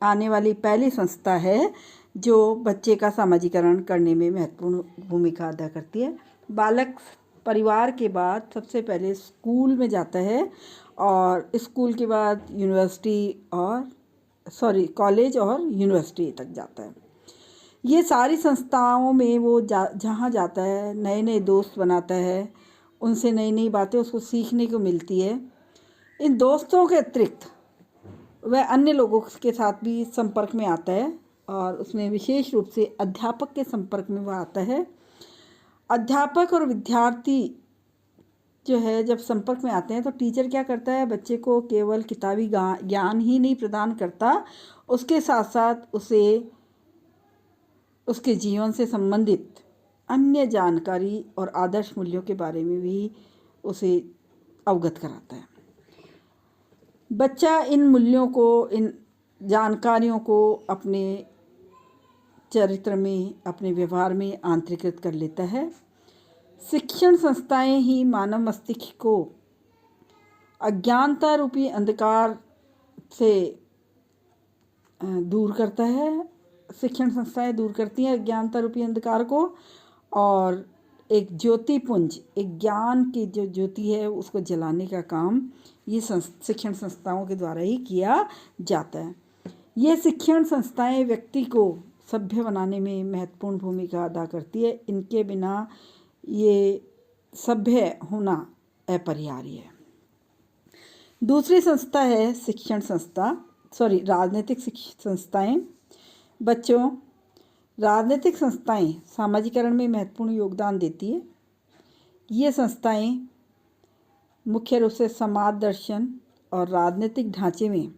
आने वाली पहली संस्था है जो बच्चे का सामाजिकरण करने में महत्वपूर्ण भूमिका अदा करती है। बालक परिवार के बाद सबसे पहले स्कूल में जाता है और स्कूल के बाद कॉलेज और यूनिवर्सिटी तक जाता है। ये सारी संस्थाओं में वो जहाँ जाता है नए नए दोस्त बनाता है, उनसे नई नई बातें उसको सीखने को मिलती है। इन दोस्तों के अतिरिक्त वह अन्य लोगों के साथ भी संपर्क में आता है और उसमें विशेष रूप से अध्यापक के संपर्क में वह आता है। अध्यापक और विद्यार्थी जो है जब संपर्क में आते हैं तो टीचर क्या करता है, बच्चे को केवल किताबी ज्ञान ही नहीं प्रदान करता, उसके साथ साथ उसे उसके जीवन से संबंधित अन्य जानकारी और आदर्श मूल्यों के बारे में भी उसे अवगत कराता है। बच्चा इन मूल्यों को, इन जानकारियों को अपने चरित्र में, अपने व्यवहार में आंतरिकृत कर लेता है। शिक्षण संस्थाएं ही मानव मस्तिष्क को अज्ञानता रूपी अंधकार से दूर करता है। शिक्षण संस्थाएं दूर करती हैं अज्ञानता रूपी अंधकार को और एक ज्योतिपुंज, एक ज्ञान की जो ज्योति है उसको जलाने का काम ये शिक्षण संस्थाओं के द्वारा ही किया जाता है। ये शिक्षण संस्थाएं व्यक्ति को सभ्य बनाने में महत्वपूर्ण भूमिका अदा करती है। इनके बिना ये सभ्य होना अपरिहार्य है। दूसरी संस्था है राजनीतिक संस्थाएं। बच्चों, राजनीतिक संस्थाएं सामाजिकरण में महत्वपूर्ण योगदान देती है। ये संस्थाएं मुख्य रूप से समाज दर्शन और राजनीतिक ढांचे में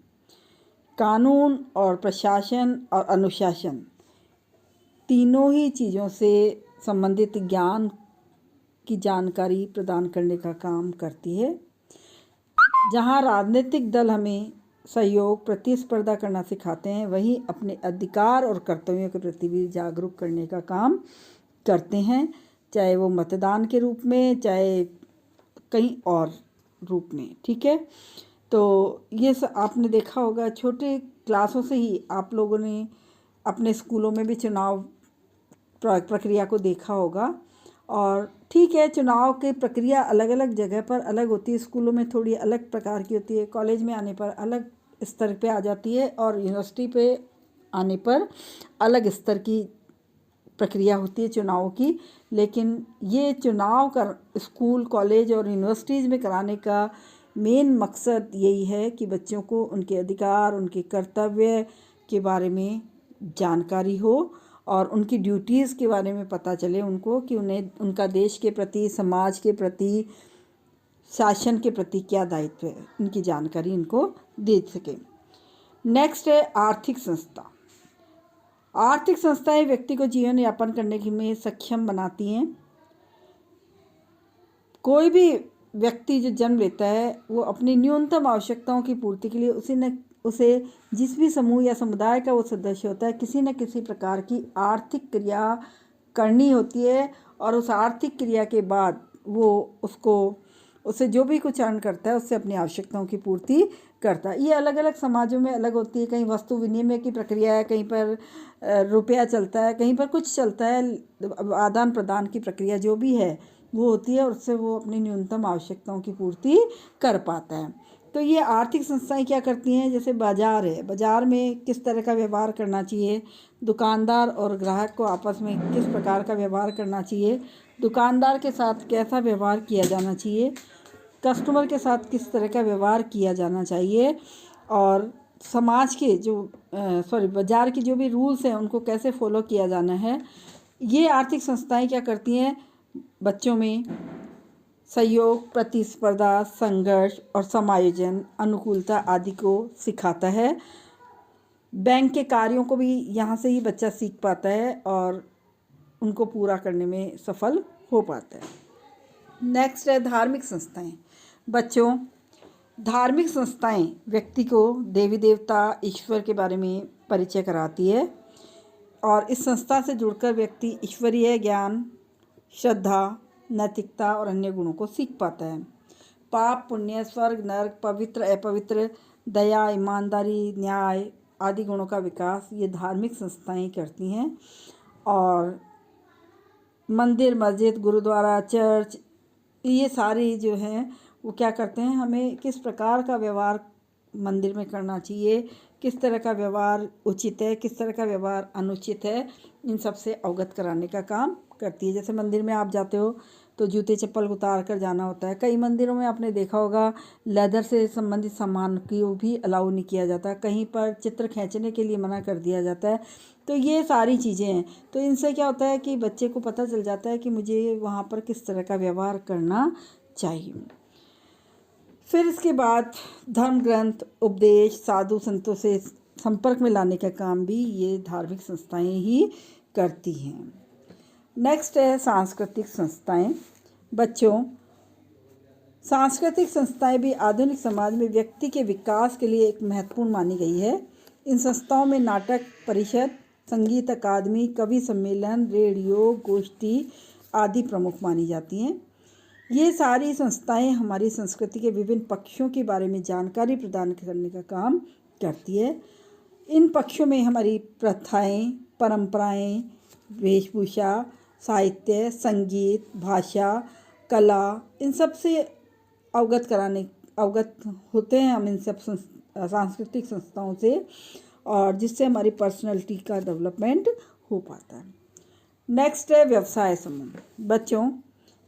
कानून और प्रशासन और अनुशासन तीनों ही चीज़ों से संबंधित ज्ञान की जानकारी प्रदान करने का काम करती है। जहां राजनीतिक दल हमें सहयोग, प्रतिस्पर्धा करना सिखाते हैं, वहीं अपने अधिकार और कर्तव्यों के प्रति भी जागरूक करने का काम करते हैं, चाहे वो मतदान के रूप में, चाहे कहीं और रूप में। ठीक है, तो ये आपने देखा होगा, छोटे क्लासों से ही आप लोगों ने अपने स्कूलों में भी चुनाव प्रक्रिया को देखा होगा। और ठीक है, चुनाव की प्रक्रिया अलग अलग जगह पर अलग होती है। स्कूलों में थोड़ी अलग प्रकार की होती है, कॉलेज में आने पर अलग स्तर पे आ जाती है और यूनिवर्सिटी पे आने पर अलग स्तर की प्रक्रिया होती है चुनाव की। लेकिन ये चुनाव कर स्कूल, कॉलेज और यूनिवर्सिटीज़ में कराने का मेन मकसद यही है कि बच्चों को उनके अधिकार, उनके कर्तव्य के बारे में जानकारी हो और उनकी ड्यूटीज़ के बारे में पता चले उनको, कि उन्हें उनका देश के प्रति, समाज के प्रति, शासन के प्रति क्या दायित्व है, उनकी जानकारी इनको दे सके। नेक्स्ट है आर्थिक संस्था। आर्थिक संस्थाएं व्यक्ति को जीवन यापन करने में सक्षम बनाती हैं। कोई भी व्यक्ति जो जन्म लेता है वो अपनी न्यूनतम आवश्यकताओं की पूर्ति के लिए उसे जिस भी समूह या समुदाय का वो सदस्य होता है, किसी न किसी प्रकार की आर्थिक क्रिया करनी होती है और उस आर्थिक क्रिया के बाद वो उसे जो भी कुछ अर्न करता है उससे अपनी आवश्यकताओं की पूर्ति करता है। ये अलग अलग समाजों में अलग होती है। कहीं वस्तु विनिमय की प्रक्रिया है, कहीं पर रुपया चलता है, कहीं पर कुछ चलता है, आदान प्रदान की प्रक्रिया जो भी है वो होती है और उससे वो अपनी न्यूनतम आवश्यकताओं की पूर्ति कर पाता है। तो ये आर्थिक संस्थाएं क्या करती हैं, जैसे बाज़ार है, बाज़ार में किस तरह का व्यवहार करना चाहिए, दुकानदार और ग्राहक को आपस में किस प्रकार का व्यवहार करना चाहिए, दुकानदार के साथ कैसा व्यवहार किया जाना चाहिए, कस्टमर के साथ किस तरह का व्यवहार किया जाना चाहिए, और समाज के बाज़ार के जो भी रूल्स हैं उनको कैसे फॉलो किया जाना है। ये आर्थिक संस्थाएं क्या करती हैं, बच्चों में सहयोग, प्रतिस्पर्धा, संघर्ष और समायोजन, अनुकूलता आदि को सिखाता है। बैंक के कार्यों को भी यहाँ से ही बच्चा सीख पाता है और उनको पूरा करने में सफल हो पाता है। नेक्स्ट है धार्मिक संस्थाएं। बच्चों, धार्मिक संस्थाएं व्यक्ति को देवी देवता, ईश्वर के बारे में परिचय कराती है और इस संस्था से जुड़कर व्यक्ति ईश्वरीय ज्ञान, श्रद्धा, नैतिकता और अन्य गुणों को सीख पाता है। पाप, पुण्य, स्वर्ग, नरक, पवित्र, अपवित्र, दया, ईमानदारी, न्याय, आदि गुणों का विकास ये धार्मिक संस्थाएं करती हैं। और मंदिर, मस्जिद, गुरुद्वारा, चर्च, ये सारी जो हैं वो क्या करते हैं, हमें किस प्रकार का व्यवहार मंदिर में करना चाहिए, किस तरह का व्यवहार उचित है, किस तरह का व्यवहार अनुचित है, इन सब से अवगत कराने का काम करती है। जैसे मंदिर में आप जाते हो तो जूते चप्पल उतार कर जाना होता है। कई मंदिरों में आपने देखा होगा लेदर से संबंधित सामान को भी अलाउ नहीं किया जाता, कहीं पर चित्र खींचने के लिए मना कर दिया जाता है। तो ये सारी चीज़ें हैं। तो इनसे क्या होता है कि बच्चे को पता चल जाता है कि मुझे वहाँ पर किस तरह का व्यवहार करना चाहिए। फिर इसके बाद धर्म ग्रंथ, उपदेश, साधु संतों से संपर्क में लाने का काम भी ये धार्मिक संस्थाएं ही करती हैं। नेक्स्ट है सांस्कृतिक संस्थाएं। बच्चों, सांस्कृतिक संस्थाएं भी आधुनिक समाज में व्यक्ति के विकास के लिए एक महत्वपूर्ण मानी गई है। इन संस्थाओं में नाटक परिषद, संगीत अकादमी, कवि सम्मेलन, रेडियो, गोष्ठी आदि प्रमुख मानी जाती हैं। ये सारी संस्थाएं हमारी संस्कृति के विभिन्न पक्षों के बारे में जानकारी प्रदान करने का काम करती है। इन पक्षों में हमारी प्रथाएं, परंपराएं, वेशभूषा, साहित्य, संगीत, भाषा, कला, इन सब से अवगत होते हैं हम इन सब सांस्कृतिक संस्थाओं से, और जिससे हमारी पर्सनैलिटी का डेवलपमेंट हो पाता है। नेक्स्ट है व्यवसाय समूह। बच्चों,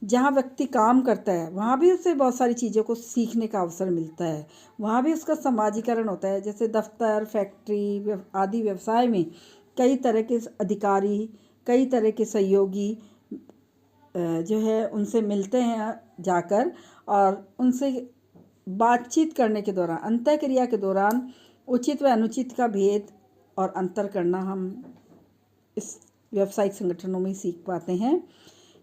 जहाँ व्यक्ति काम करता है वहाँ भी उससे बहुत सारी चीज़ों को सीखने का अवसर मिलता है, वहाँ भी उसका समाजीकरण होता है। जैसे दफ्तर, फैक्ट्री आदि व्यवसाय में कई तरह के अधिकारी, कई तरह के सहयोगी जो है उनसे मिलते हैं जाकर, और उनसे बातचीत करने के दौरान, अंतःक्रिया के दौरान उचित व अनुचित का भेद और अंतर करना हम इस व्यावसायिक संगठनों में सीख पाते हैं।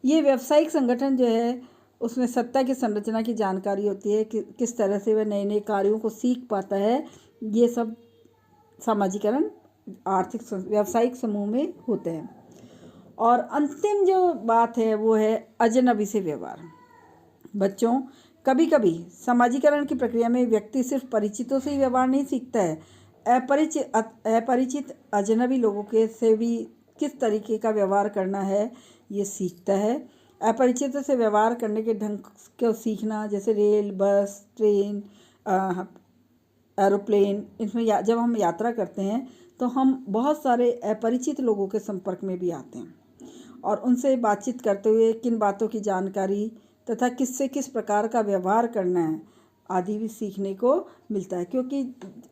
ये व्यावसायिक संगठन जो है उसमें सत्ता की संरचना की जानकारी होती है कि किस तरह से वह नए नए कार्यों को सीख पाता है। ये सब सामाजिकरण आर्थिक व्यावसायिक समूह में होते हैं। और अंतिम जो बात है वो है अजनबी से व्यवहार। बच्चों, कभी कभी सामाजिकरण की प्रक्रिया में व्यक्ति सिर्फ परिचितों से ही व्यवहार नहीं सीखता है, अपरिचित अजनबी लोगों के से भी किस तरीके का व्यवहार करना है ये सीखता है। अपरिचितों से व्यवहार करने के ढंग को सीखना, जैसे रेल, बस, ट्रेन, एरोप्लेन, इसमें जब हम यात्रा करते हैं तो हम बहुत सारे अपरिचित लोगों के संपर्क में भी आते हैं, और उनसे बातचीत करते हुए किन बातों की जानकारी तथा किससे किस प्रकार का व्यवहार करना है आदि भी सीखने को मिलता है। क्योंकि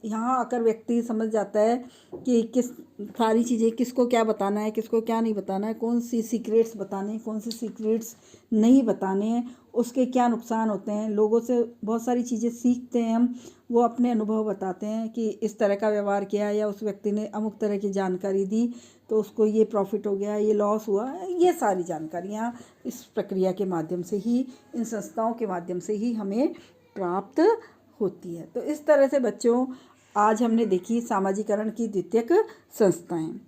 यहाँ आकर व्यक्ति समझ जाता है कि किस सारी चीज़ें, किसको क्या बताना है, किसको क्या नहीं बताना है, कौन सी सीक्रेट्स बताने हैं, कौन सी सीक्रेट्स नहीं बताने हैं, उसके क्या नुकसान होते हैं। लोगों से बहुत सारी चीज़ें सीखते हैं हम, वो अपने अनुभव बताते हैं कि इस तरह का व्यवहार किया या उस व्यक्ति ने अमुक तरह की जानकारी दी तो उसको ये प्रॉफिट हो गया, ये लॉस हुआ। ये सारी जानकारियाँ इस प्रक्रिया के माध्यम से ही, इन संस्थाओं के माध्यम से ही हमें प्राप्त होती है। तो इस तरह से बच्चों आज हमने देखी सामाजिकरण की द्वितीयक संस्थाएं।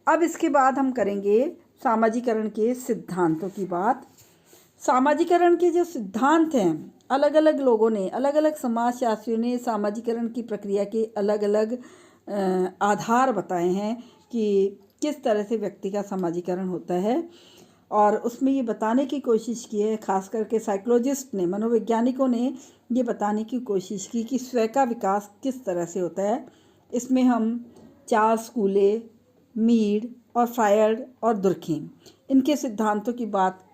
अब इसके बाद हम करेंगे सामाजिकरण के सिद्धांतों की बात। सामाजिकरण के जो सिद्धांत हैं, अलग अलग लोगों ने, अलग अलग समाजशास्त्रियों ने सामाजिकरण की प्रक्रिया के अलग अलग आधार बताए हैं कि किस तरह से व्यक्ति का सामाजिकरण होता है, और उसमें ये बताने की कोशिश की है, खास करके साइकोलॉजिस्ट ने, मनोवैज्ञानिकों ने ये बताने की कोशिश की कि स्वयं का विकास किस तरह से होता है। इसमें हम चार्ल्स कूले, मीड और फ्रायड और दुर्खेम, इनके सिद्धांतों की बात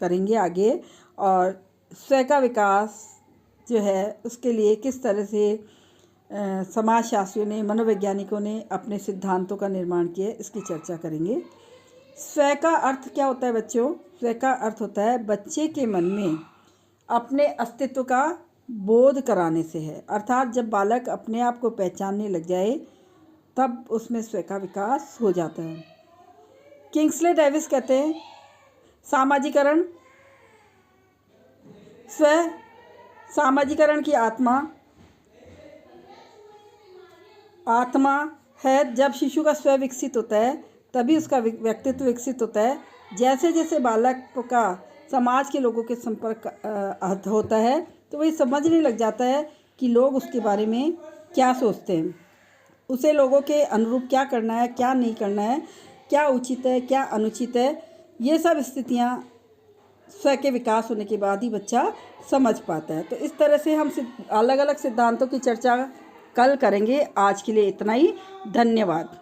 करेंगे आगे, और स्वयं का विकास जो है उसके लिए किस तरह से समाजशास्त्रियों ने, मनोवैज्ञानिकों ने अपने सिद्धांतों का निर्माण किया, इसकी चर्चा करेंगे। स्वयं का अर्थ क्या होता है बच्चों? स्वयं का अर्थ होता है बच्चे के मन में अपने अस्तित्व का बोध कराने से है। अर्थात जब बालक अपने आप को पहचानने लग जाए तब उसमें स्वयं का विकास हो जाता है। किंग्सले डेविस कहते हैं सामाजिकरण सामाजिकरण की आत्मा है। जब शिशु का स्व विकसित होता है तभी उसका व्यक्तित्व विकसित होता है। जैसे जैसे बालक का समाज के लोगों के संपर्क होता है तो वही समझने लग जाता है कि लोग उसके बारे में क्या सोचते हैं। उसे लोगों के अनुरूप क्या करना है, क्या नहीं करना है, क्या उचित है, क्या अनुचित है, ये सब स्थितियाँ स्व के विकास होने के बाद ही बच्चा समझ पाता है। तो इस तरह से हम अलग अलग सिद्धांतों की चर्चा कल करेंगे। आज के लिए इतना ही। धन्यवाद।